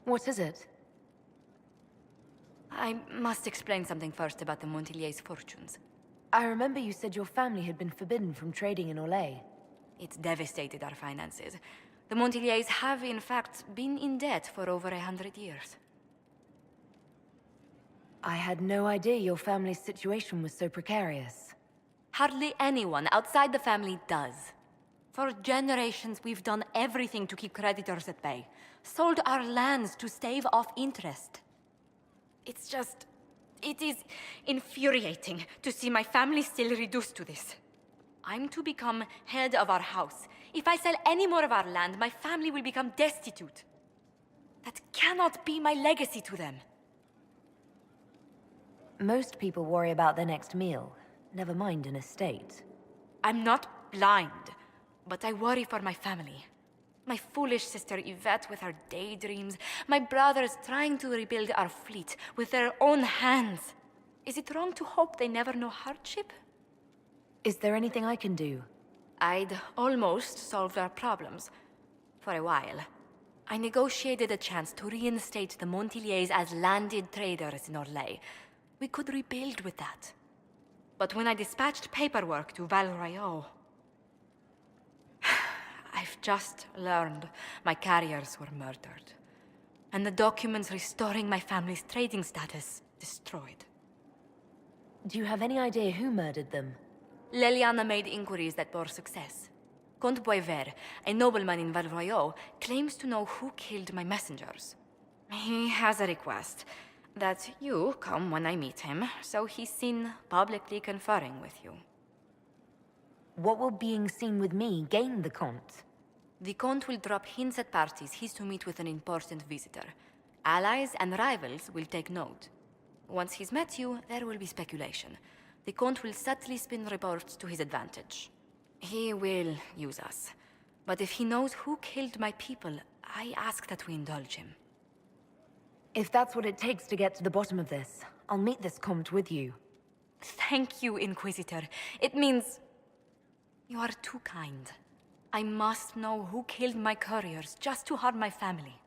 What is it? I must explain something first about the Montillier's fortunes. I remember you said your family had been forbidden from trading in Orlais. It's devastated our finances. The Montillier's have, in fact, been in debt for over 100 years. I had no idea your family's situation was so precarious. Hardly anyone outside the family does. For generations, we've done everything to keep creditors at bay. Sold our lands to stave off interest. It is infuriating to see my family still reduced to this. I'm to become head of our house. If I sell any more of our land, my family will become destitute. That cannot be my legacy to them. Most people worry about their next meal, never mind an estate. I'm not blind, but I worry for my family. My foolish sister Yvette with her daydreams. My brothers trying to rebuild our fleet with their own hands. Is it wrong to hope they never know hardship? Is there anything I can do? I'd almost solved our problems. For a while. I negotiated a chance to reinstate the Montillier's as landed traders in Orlais. We could rebuild with that. But when I dispatched paperwork to Val Royeaux, I've just learned my carriers were murdered. And the documents restoring my family's trading status destroyed. Do you have any idea who murdered them? Leliana made inquiries that bore success. Comte Boisvert, a nobleman in Val Royeaux, claims to know who killed my messengers. He has a request that you come when I meet him, so he's seen publicly conferring with you. What will being seen with me gain the Comte? The Comte will drop hints at parties he's to meet with an important visitor. Allies and rivals will take note. Once he's met you, there will be speculation. The Comte will subtly spin reports to his advantage. He will use us. But if he knows who killed my people, I ask that we indulge him. If that's what it takes to get to the bottom of this, I'll meet this Comte with you. Thank you, Inquisitor. It means you are too kind. I must know who killed my couriers just to harm my family.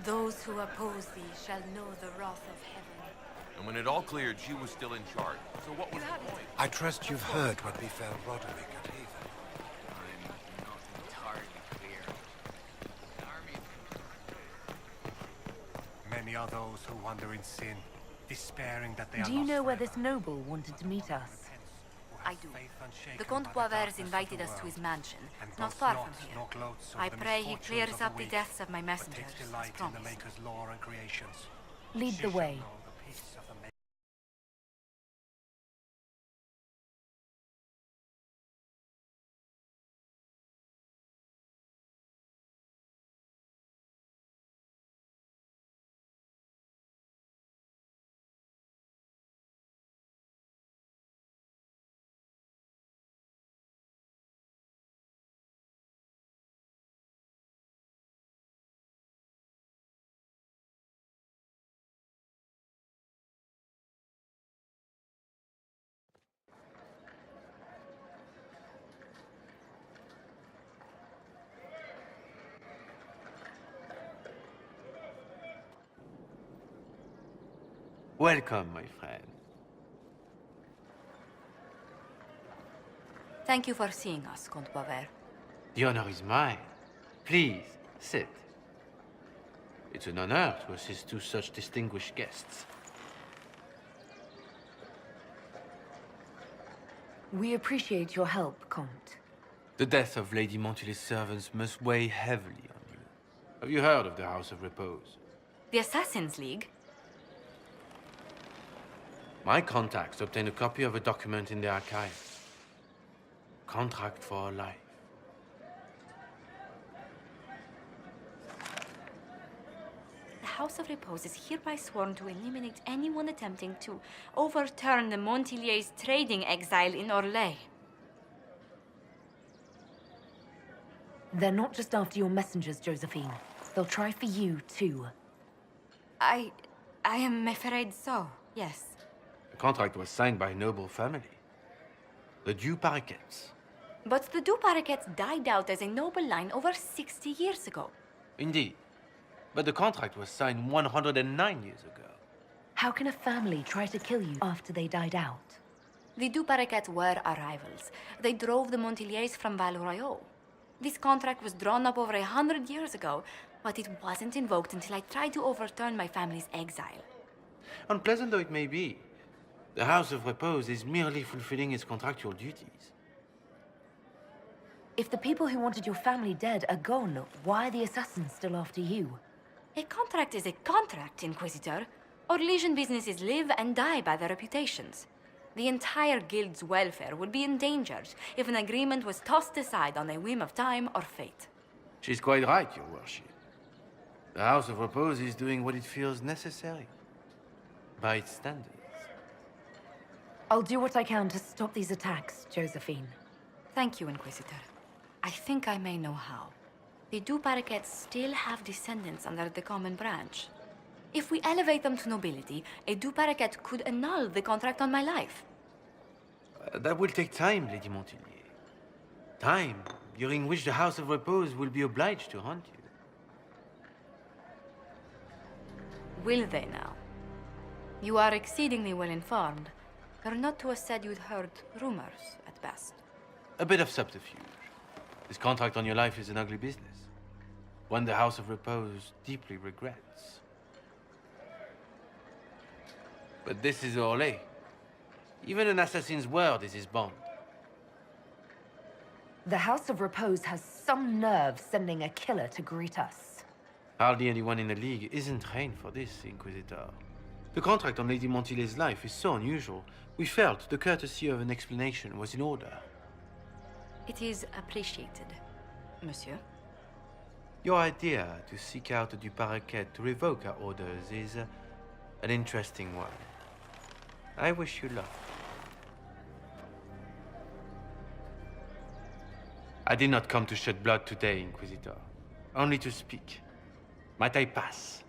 Those who oppose thee shall know the wrath of heaven. And when it all cleared, she was still in charge. So what was the point? I trust you've heard what befell Roderick at Haven. I'm not entirely clear. The army... Many are those who wander in sin, despairing that they are Do you lost know where forever. this noble wanted to meet us? I do. The Comte Boisvert invited us to his mansion, not far from here. I pray he clears up the deaths of my messengers, as promised. Lead the way. Welcome, my friend. Thank you for seeing us, Comte Boisvert. The honor is mine. Please, sit. It's an honor to assist two such distinguished guests. We appreciate your help, Comte. The death of Lady Montily's servants must weigh heavily on you. Have you heard of the House of Repose? The Assassin's League? My contacts obtained a copy of a document in the archives. Contract for life. The House of Repose is hereby sworn to eliminate anyone attempting to overturn the Montiliers' trading exile in Orlais. They're not just after your messengers, Josephine. They'll try for you, too. I am afraid so, yes. The contract was signed by a noble family. The Du Paraquets. But the Du Paraquets died out as a noble line over 60 years ago. Indeed. But the contract was signed 109 years ago. How can a family try to kill you after they died out? The Du Paraquets were our rivals. They drove the Montiliers from Val Royaux. This contract was drawn up over 100 years ago, but it wasn't invoked until I tried to overturn my family's exile. Unpleasant though it may be, the House of Repose is merely fulfilling its contractual duties. If the people who wanted your family dead are gone, why are the assassins still after you? A contract is a contract, Inquisitor. Orlesian businesses live and die by their reputations. The entire guild's welfare would be endangered if an agreement was tossed aside on a whim of time or fate. She's quite right, Your Worship. The House of Repose is doing what it feels necessary, by its standards. I'll do what I can to stop these attacks, Josephine. Thank you, Inquisitor. I think I may know how. The Du Paraquets still have descendants under the common branch. If we elevate them to nobility, a Du Paraquet could annul the contract on my life. That will take time, Lady Montilier. Time during which the House of Repose will be obliged to hunt you. Will they now? You are exceedingly well informed. You're not to have said you'd heard rumors, at best. A bit of subterfuge. This contract on your life is an ugly business. One the House of Repose deeply regrets. But this is Orlais. Even an assassin's word is his bond. The House of Repose has some nerve sending a killer to greet us. Hardly anyone in the League isn't trained for this, Inquisitor. The contract on Lady Montilier's life is so unusual, we felt the courtesy of an explanation was in order. It is appreciated, monsieur. Your idea to seek out the Du Paraquet to revoke our orders is an interesting one. I wish you luck. I did not come to shed blood today, Inquisitor. Only to speak. Might I pass?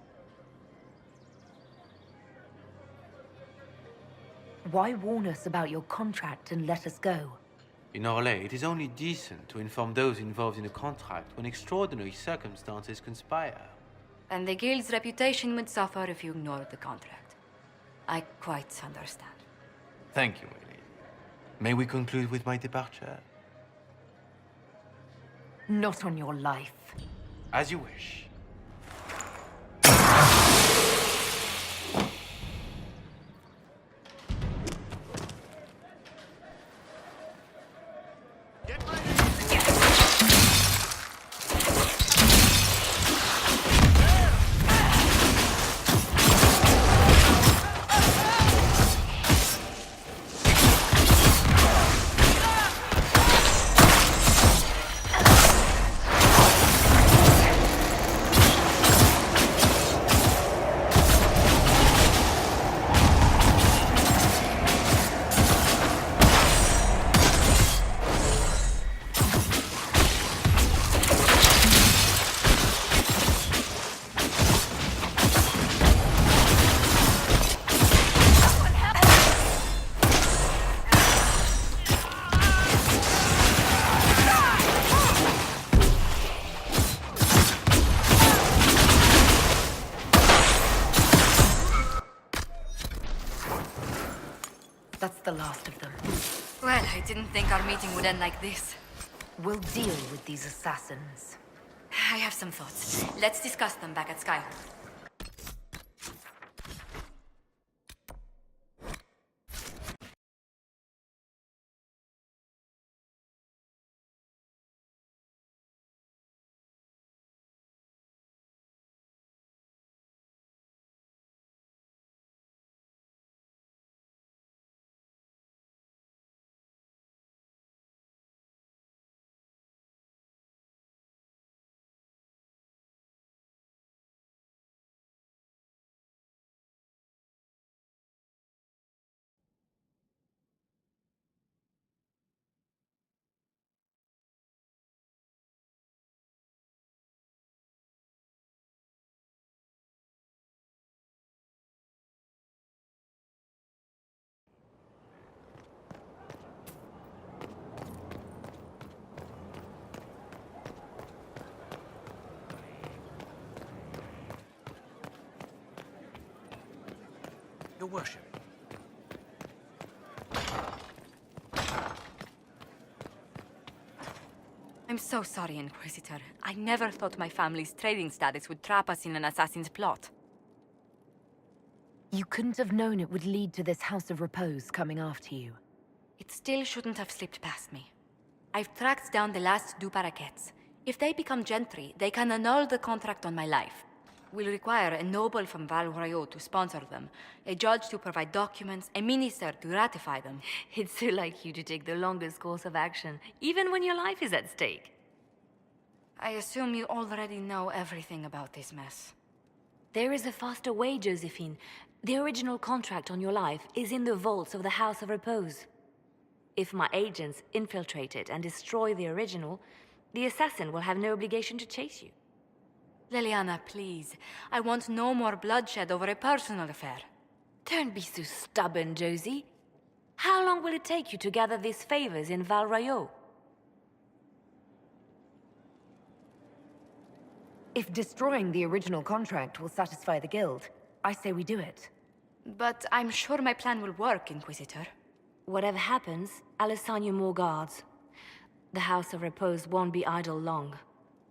Why warn us about your contract and let us go? In Orlais, it is only decent to inform those involved in a contract when extraordinary circumstances conspire. And the guild's reputation would suffer if you ignored the contract. I quite understand. Thank you, my lady. May we conclude with my departure? Not on your life. As you wish. That's the last of them. Well, I didn't think our meeting would end like this. We'll deal with these assassins. I have some thoughts. Let's discuss them back at Skyhold. Your worship. I'm so sorry, Inquisitor. I never thought my family's trading status would trap us in an assassin's plot. You couldn't have known it would lead to this House of Repose coming after you. It still shouldn't have slipped past me. I've tracked down the last two parakeets. If they become gentry, they can annul the contract on my life. We'll require a noble from Val Royaux to sponsor them, a judge to provide documents, a minister to ratify them. It's so like you to take the longest course of action, even when your life is at stake. I assume you already know everything about this mess. There is a faster way, Josephine. The original contract on your life is in the vaults of the House of Repose. If my agents infiltrate it and destroy the original, the assassin will have no obligation to chase you. Leliana, please. I want no more bloodshed over a personal affair. Don't be so stubborn, Josie. How long will it take you to gather these favors in Val Royaux? If destroying the original contract will satisfy the Guild, I say we do it. But I'm sure my plan will work, Inquisitor. Whatever happens, I'll assign you more guards. The House of Repose won't be idle long.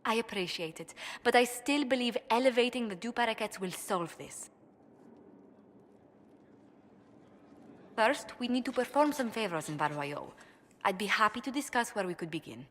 I appreciate it, but I still believe elevating the deux paraquets will solve this. First, we need to perform some favors in Val Royaux. I'd be happy to discuss where we could begin.